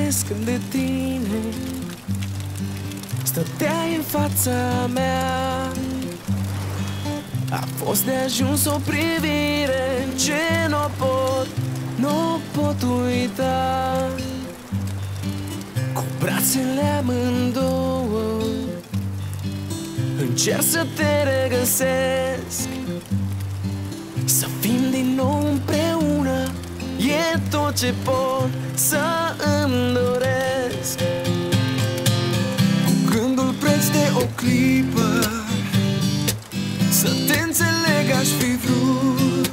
amintesc când de tine stăteai în fața mea. A fost de ajuns o privire ce nu pot uita. Cu brațele amândouă încerc să te regăsesc, să fim din nou împreună, e tot ce pot să îmi doresc. Cu gândul preț de o clipă să te înțeleg aș fi vrut,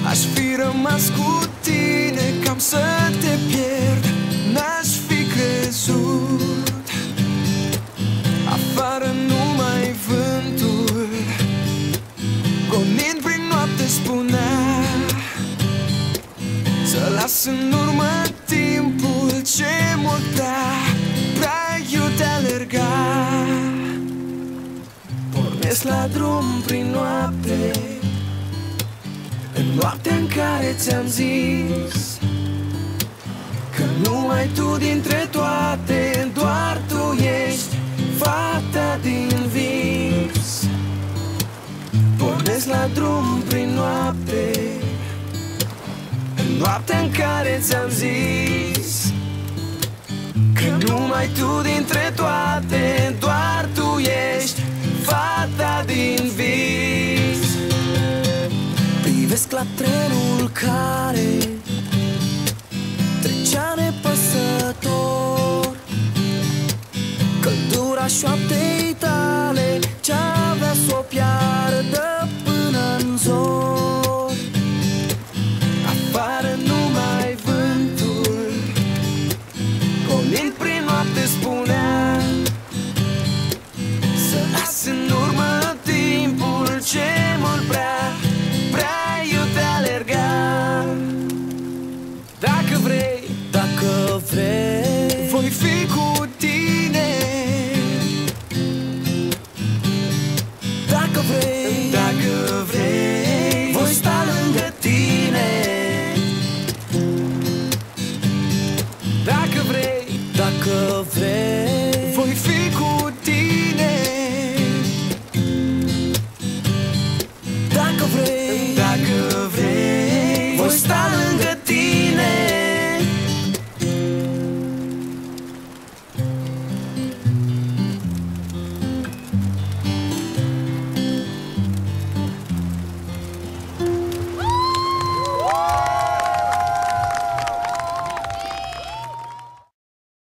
aș fi rămas cu tine cam să te pierd, n-aș fi crezut. Afară numai vântul gonind prin noapte spunea să las în urmă timpul ce mult prea iute alerga. Pornesc la drum prin noapte, în noaptea în care ți-am zis că numai tu dintre toate, doar tu ești fata din vis. Pornesc la drum prin noapte, în noaptea în care ți-am zis că numai tu dintre toate, doar tu ești fata din vis. Privesc la trenul care trecea nepăsător, căldura șoaptei tale ce-avea s-o piardă până în zor.